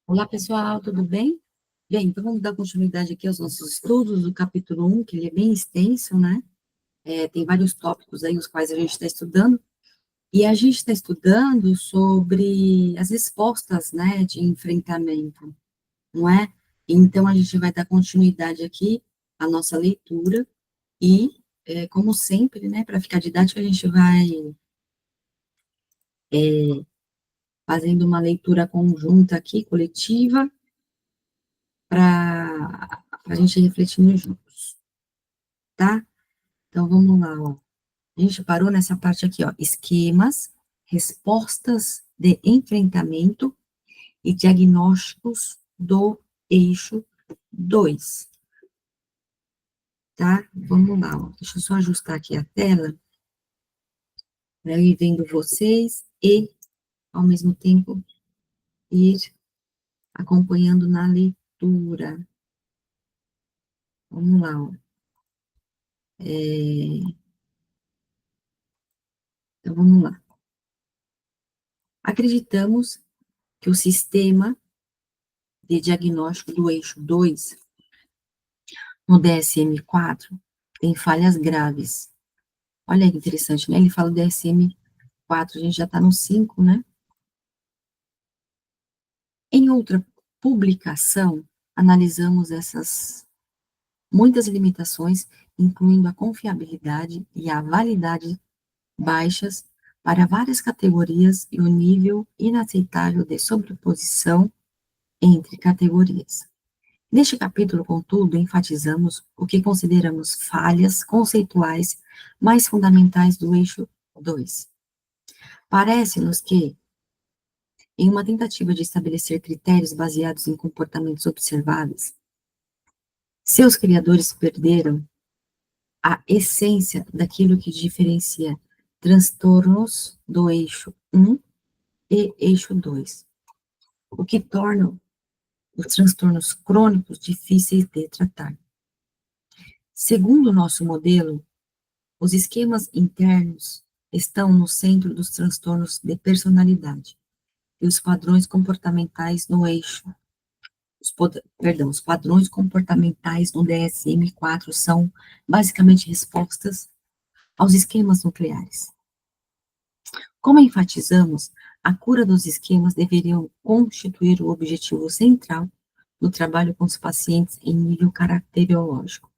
Olá, pessoal, tudo bem? Bem, então vamos dar continuidade aqui aos nossos estudos do capítulo 1, que ele é bem extenso, né? Tem vários tópicos aí, os quais a gente está estudando, e a gente está estudando sobre as respostas, né, de enfrentamento, não é? Então, a gente vai dar continuidade aqui à nossa leitura, e, como sempre, né, para ficar didático, a gente vai fazendo uma leitura conjunta aqui, coletiva, para a gente refletir juntos, tá? Então, vamos lá, ó. A gente parou nessa parte aqui, ó. Esquemas, respostas de enfrentamento e diagnósticos do eixo 2, tá? Vamos lá, ó. Deixa eu só ajustar aqui a tela para eu ir vendo vocês e, ao mesmo tempo, ir acompanhando na leitura. Vamos lá, ó. Então, vamos lá. Acreditamos que o sistema de diagnóstico do eixo 2 no DSM-4 tem falhas graves. Olha que interessante, né? Ele fala do DSM-4, a gente já está no 5, né? Em outra publicação, analisamos essas muitas limitações, incluindo a confiabilidade e a validade baixas para várias categorias e o nível inaceitável de sobreposição entre categorias. Neste capítulo, contudo, enfatizamos o que consideramos falhas conceituais mais fundamentais do eixo 2. Parece-nos que, em uma tentativa de estabelecer critérios baseados em comportamentos observáveis, seus criadores perderam a essência daquilo que diferencia transtornos do eixo 1 e eixo 2, o que torna os transtornos crônicos difíceis de tratar. Segundo o nosso modelo, os esquemas internos estão no centro dos transtornos de personalidade e os padrões comportamentais no eixo. Os padrões comportamentais no DSM-4 são basicamente respostas aos esquemas nucleares. Como enfatizamos, a cura dos esquemas deveria constituir o objetivo central do trabalho com os pacientes em nível caracterológico.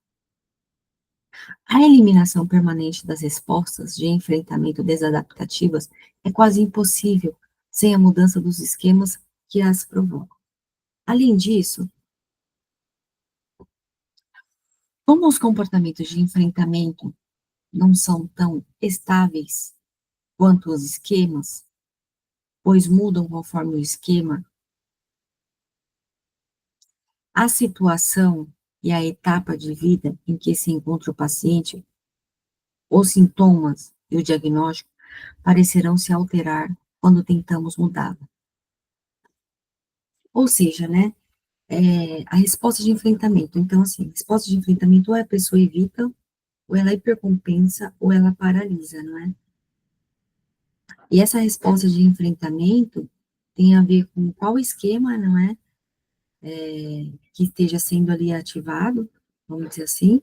A eliminação permanente das respostas de enfrentamento desadaptativas é quase impossível sem a mudança dos esquemas que as provocam. Além disso, como os comportamentos de enfrentamento não são tão estáveis quanto os esquemas, pois mudam conforme o esquema, a situação e a etapa de vida em que se encontra o paciente, os sintomas e o diagnóstico parecerão se alterar quando tentamos mudá-la. Ou seja, né, a resposta de enfrentamento. Então, assim, a resposta de enfrentamento ou a pessoa evita, ou ela hipercompensa, ou ela paralisa, não é? E essa resposta de enfrentamento tem a ver com qual esquema, não é? Que esteja sendo ali ativado, vamos dizer assim,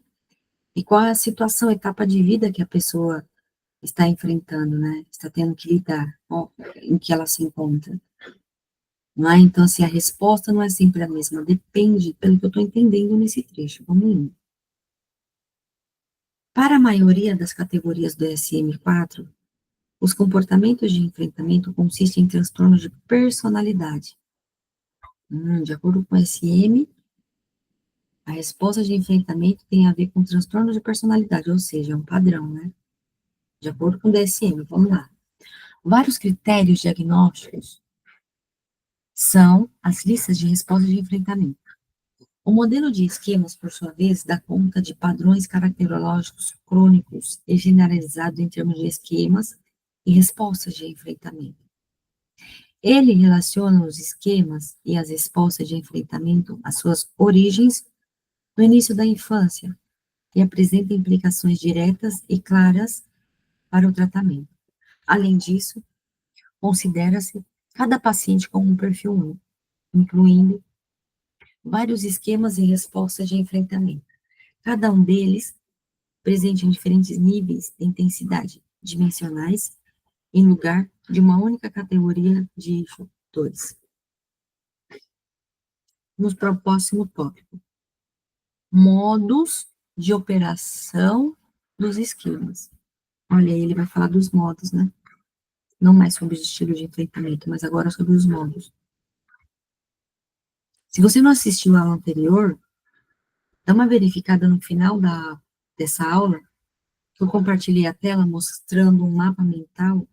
e qual é a situação, a etapa de vida que a pessoa está enfrentando, né? Está tendo que lidar, ó, em que ela se encontra. Não é? Então, assim, a resposta não é sempre a mesma, depende, pelo que eu estou entendendo nesse trecho. Vamos indo. Para a maioria das categorias do SM4, os comportamentos de enfrentamento consistem em transtornos de personalidade. De acordo com o SM, a resposta de enfrentamento tem a ver com transtorno de personalidade, ou seja, é um padrão, né? De acordo com o DSM, vamos lá. Vários critérios diagnósticos são as listas de respostas de enfrentamento. O modelo de esquemas, por sua vez, dá conta de padrões caracterológicos crônicos e generalizados em termos de esquemas e respostas de enfrentamento. Ele relaciona os esquemas e as respostas de enfrentamento às suas origens no início da infância e apresenta implicações diretas e claras para o tratamento. Além disso, considera-se cada paciente como um perfil único, incluindo vários esquemas e respostas de enfrentamento. Cada um deles presente em diferentes níveis de intensidade dimensionais em lugar de uma única categoria de eixo 2. Nos próximo tópico, modos de operação dos esquemas. Olha aí, ele vai falar dos modos, né? Não mais sobre os estilos de enfrentamento, mas agora sobre os modos. Se você não assistiu a aula anterior, dá uma verificada no final dessa aula, que eu compartilhei a tela mostrando um mapa mental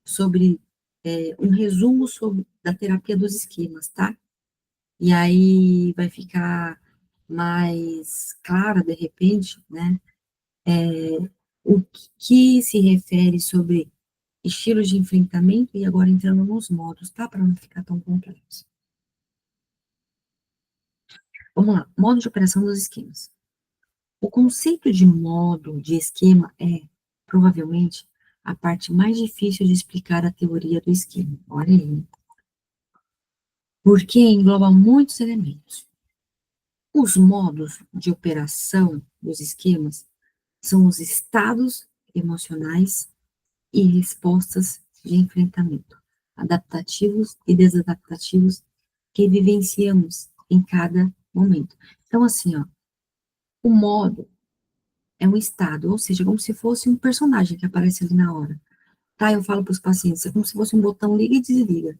sobre um resumo da terapia dos esquemas, tá? E aí vai ficar mais clara, de repente, né? O que se refere sobre estilos de enfrentamento e agora entrando nos modos, tá? Para não ficar tão complexo. Vamos lá, modo de operação dos esquemas. O conceito de modo, de esquema, é, provavelmente, a parte mais difícil de explicar a teoria do esquema. Olha aí. Porque engloba muitos elementos. Os modos de operação dos esquemas são os estados emocionais e respostas de enfrentamento, adaptativos e desadaptativos, que vivenciamos em cada momento. Então, assim, ó, o modo é um estado, ou seja, como se fosse um personagem que aparece ali na hora. Tá? Eu falo para os pacientes, é como se fosse um botão liga e desliga,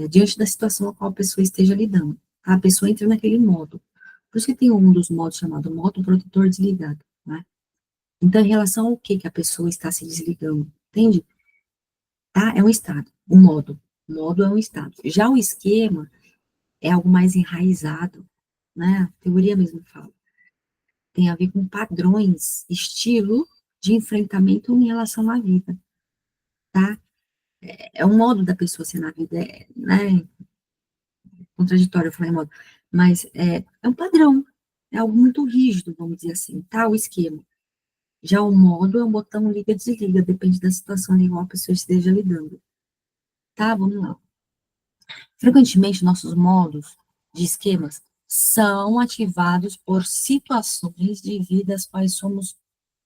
diante da situação a qual a pessoa esteja lidando. Tá? A pessoa entra naquele modo. Por isso que tem um dos modos chamado modo protetor desligado, né? Então, em relação ao que a pessoa está se desligando, entende? Tá? É um estado, um modo. O modo é um estado. Já o esquema é algo mais enraizado, né? A teoria mesmo fala. Tem a ver com padrões, estilo de enfrentamento em relação à vida, tá? É um modo da pessoa ser na vida, né? Contraditório, eu falei modo, mas é um padrão, é algo muito rígido, vamos dizer assim, tá? O esquema. Já o modo é um botão liga e desliga, depende da situação em qual a pessoa esteja lidando. Tá? Vamos lá. Frequentemente, nossos modos de esquemas são ativados por situações de vida às quais somos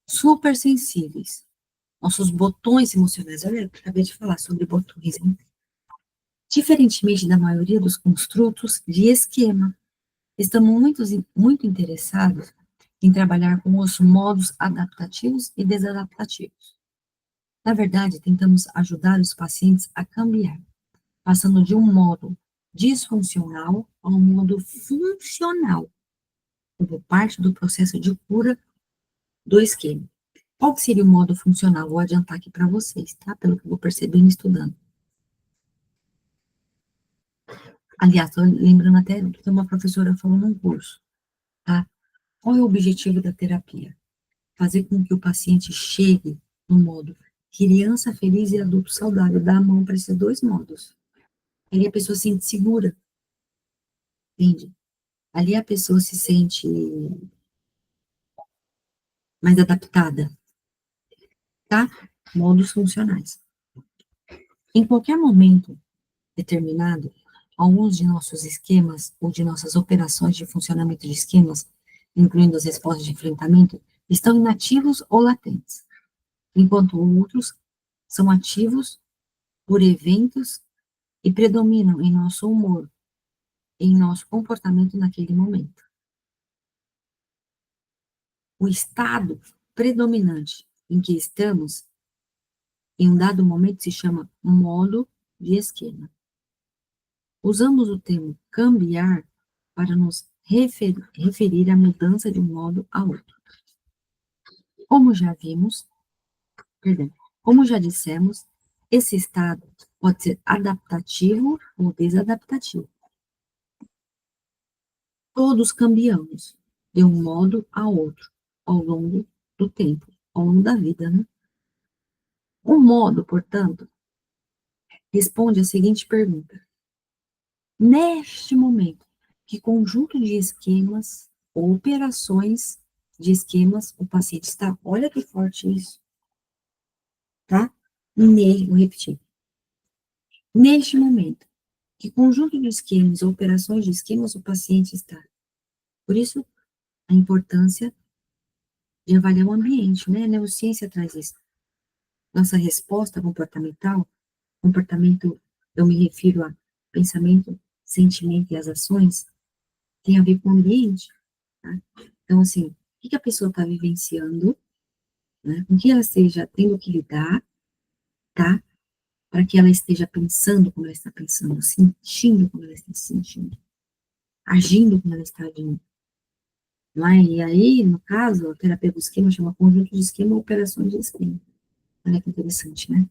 super sensíveis. Nossos botões emocionais, olha, eu acabei de falar sobre botões, hein? Diferentemente da maioria dos construtos de esquema, estamos muito interessados em trabalhar com os modos adaptativos e desadaptativos. Na verdade, tentamos ajudar os pacientes a cambiar, passando de um modo disfuncional a um modo funcional, como parte do processo de cura do esquema. Qual que seria o modo funcional? Vou adiantar aqui para vocês, tá? Pelo que eu vou percebendo e estudando. Aliás, estou lembrando até do que uma professora falou num curso, tá? Qual é o objetivo da terapia? Fazer com que o paciente chegue no modo criança feliz e adulto saudável, dar a mão para esses dois modos. Aí a pessoa se sente segura, entende? Ali a pessoa se sente mais adaptada, tá? Modos funcionais. Em qualquer momento determinado, alguns de nossos esquemas ou de nossas operações de funcionamento de esquemas, incluindo as respostas de enfrentamento, estão inativos ou latentes, enquanto outros são ativos por eventos e predominam em nosso humor, em nosso comportamento naquele momento. O estado predominante em que estamos, em um dado momento, se chama modo de esquema. Usamos o termo cambiar para nos referir à mudança de um modo a outro. Como já vimos, perdão, como já dissemos, esse estado pode ser adaptativo ou desadaptativo. Todos cambiamos de um modo a outro ao longo do tempo, ao longo da vida, né? O modo, portanto, responde a seguinte pergunta: neste momento, que conjunto de esquemas ou operações de esquemas o paciente está? Olha que forte isso, tá? Vou repetir. Neste momento, Que conjunto de esquemas ou operações de esquemas o paciente está. Por isso, a importância de avaliar o ambiente, né? A neurociência traz isso. Nossa resposta comportamental, comportamento, eu me refiro a pensamento, sentimento e as ações, tem a ver com o ambiente, tá? Então, assim, o que a pessoa está vivenciando, né? Com que ela esteja tendo que lidar, tá? Para que ela esteja pensando como ela está pensando, sentindo como ela está se sentindo, agindo como ela está agindo. Não é? E aí, no caso, a terapia do esquema chama conjunto de esquema ou operações de esquema. Olha que interessante, né?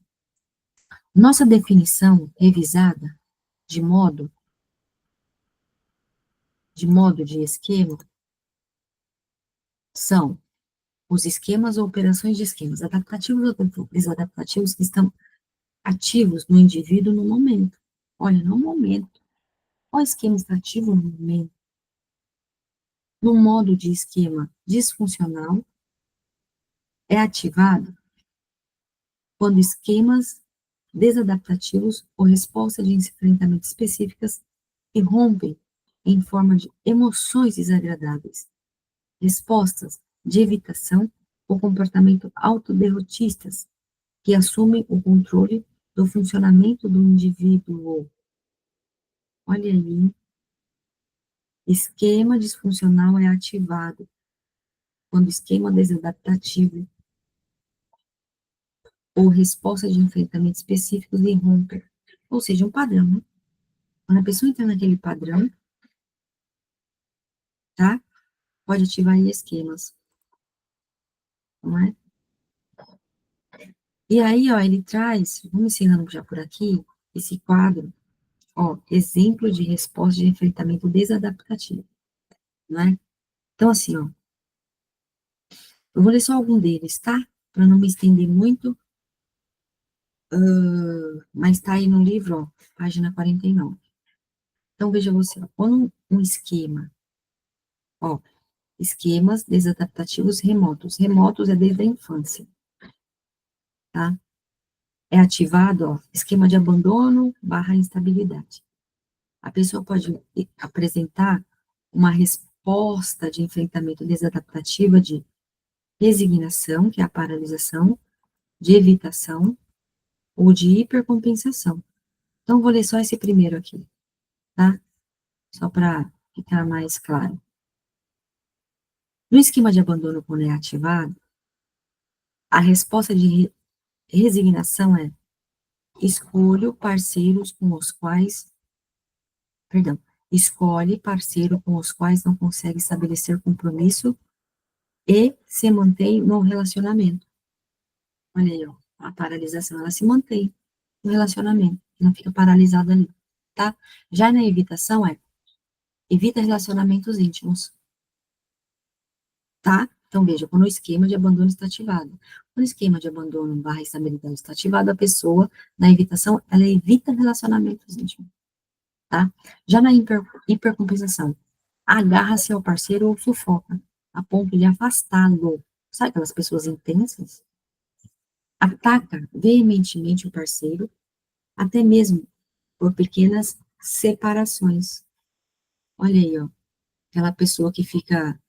Nossa definição revisada de modo de esquema são os esquemas ou operações de esquemas, adaptativos ou desadaptativos que estão ativos no indivíduo no momento. Olha, no momento. Qual esquema está ativo no momento? No modo de esquema disfuncional, é ativado quando esquemas desadaptativos ou respostas de enfrentamento específicas irrompem em forma de emoções desagradáveis, respostas de evitação ou comportamento autoderrotistas que assumem o controle do funcionamento do indivíduo. Olha aí, esquema disfuncional é ativado quando o esquema desadaptativo ou resposta de enfrentamento específicos irrompem, ou seja, um padrão, né? Quando a pessoa entra naquele padrão, tá? Pode ativar aí esquemas, não é? E aí, ó, ele traz, vamos encerrando já por aqui, esse quadro, ó, exemplo de resposta de enfrentamento desadaptativo, não é? Então, assim, ó, eu vou ler só algum deles, tá? Para não me estender muito, mas tá aí no livro, ó, página 49. Então, veja você, ó, quando um esquema, ó, esquemas desadaptativos remotos. Remotos é desde a infância, tá? É ativado, ó, esquema de abandono barra instabilidade. A pessoa pode apresentar uma resposta de enfrentamento desadaptativa de resignação, que é a paralisação, de evitação ou de hipercompensação. Então, vou ler só esse primeiro aqui, tá? Só para ficar mais claro. No esquema de abandono, quando é ativado, a resposta de resignação é: escolho parceiros com os quais, perdão, escolhe parceiro com os quais não consegue estabelecer compromisso e se mantém no relacionamento. Olha aí, ó, a paralisação, ela se mantém no relacionamento, não fica paralisada ali, tá? Já na evitação evita relacionamentos íntimos, tá? Então, veja, quando o esquema de abandono está ativado. Quando o esquema de abandono barra estabilidade está ativado, a pessoa, na evitação, ela evita relacionamentos íntimos, tá? Já na hipercompensação, agarra-se ao parceiro ou sufoca, a ponto de afastá-lo. Sabe aquelas pessoas intensas? Ataca veementemente o parceiro, até mesmo por pequenas separações. Olha aí, ó, aquela pessoa que fica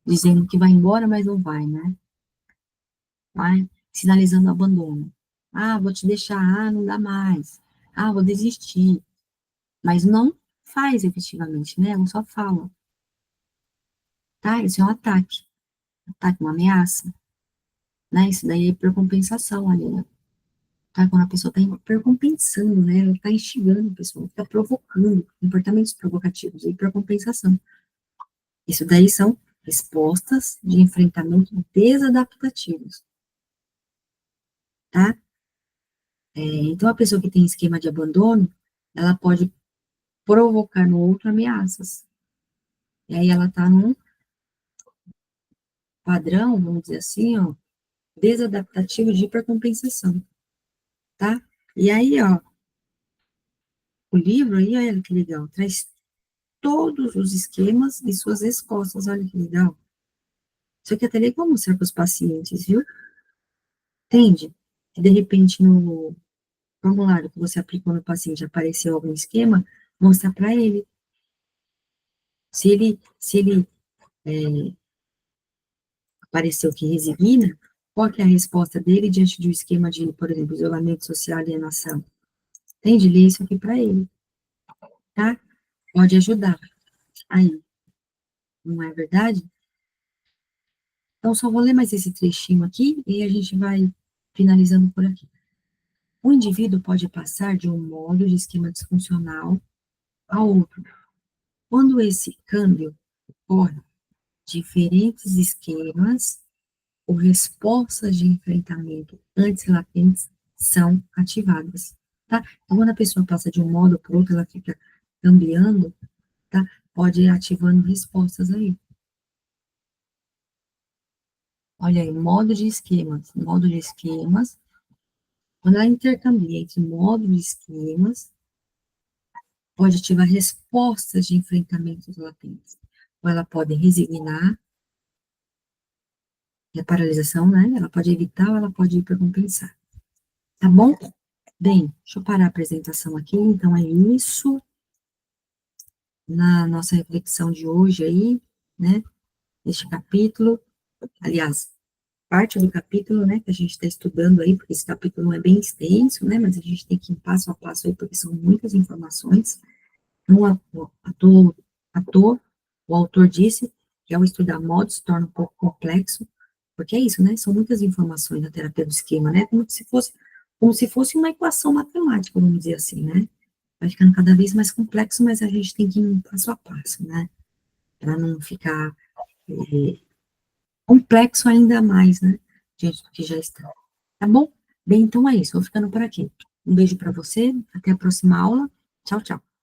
dizendo que vai embora, mas não vai, né? Vai sinalizando abandono. Ah, vou te deixar, ah, não dá mais. Ah, vou desistir. Mas não faz efetivamente, né? Ela só fala, tá? Isso é um ataque. Ataque, uma ameaça, né? Isso daí é hipercompensação ali, né? Tá? Quando a pessoa está hipercompensando, né? Ela está instigando a pessoa, está provocando comportamentos provocativos, hipercompensação. Isso daí são respostas de enfrentamento desadaptativos, tá? Então, a pessoa que tem esquema de abandono, ela pode provocar no outro ameaças. E aí ela está num padrão, vamos dizer assim, ó, desadaptativo de hipercompensação, tá? E aí, ó, o livro aí, olha que legal, traz todos os esquemas e suas respostas, olha que legal. Isso aqui é até legal mostrar para os pacientes, viu? Entende? Que de repente no formulário que você aplicou no paciente apareceu algum esquema, mostra para ele. Se ele apareceu que resigna, qual que é a resposta dele diante de um esquema de, por exemplo, isolamento social e alienação? Entende? Lê isso aqui para ele, tá? Pode ajudar. Aí, não é verdade? Então, só vou ler mais esse trechinho aqui e a gente vai finalizando por aqui. O indivíduo pode passar de um modo de esquema disfuncional a outro. Quando esse câmbio ocorre, diferentes esquemas ou respostas de enfrentamento antes latentes são ativadas, tá? Então, quando a pessoa passa de um modo para o outro, ela fica cambiando, tá? Pode ir ativando respostas aí. Olha aí, modo de esquemas, quando ela intercambia entre modo de esquemas, pode ativar respostas de enfrentamentos latentes. Ou ela pode resignar, que é a paralisação, né? Ela pode evitar ou ela pode hipercompensar. Tá bom? Bem, deixa eu parar a apresentação aqui. Então, é isso. Na nossa reflexão de hoje aí, né? Neste capítulo. Aliás, parte do capítulo, né? Que a gente está estudando aí, porque esse capítulo não é bem extenso, né? Mas a gente tem que ir passo a passo aí, porque são muitas informações. Então, o autor disse que ao estudar modos se torna um pouco complexo, porque é isso, né? São muitas informações na terapia do esquema, né? Como se fosse uma equação matemática, vamos dizer assim, né? Vai ficando cada vez mais complexo, mas a gente tem que ir passo a passo, né? Para não ficar complexo ainda mais, né? Diante do que já está. Tá bom? Bem, então é isso. Vou ficando por aqui. Um beijo para você. Até a próxima aula. Tchau, tchau.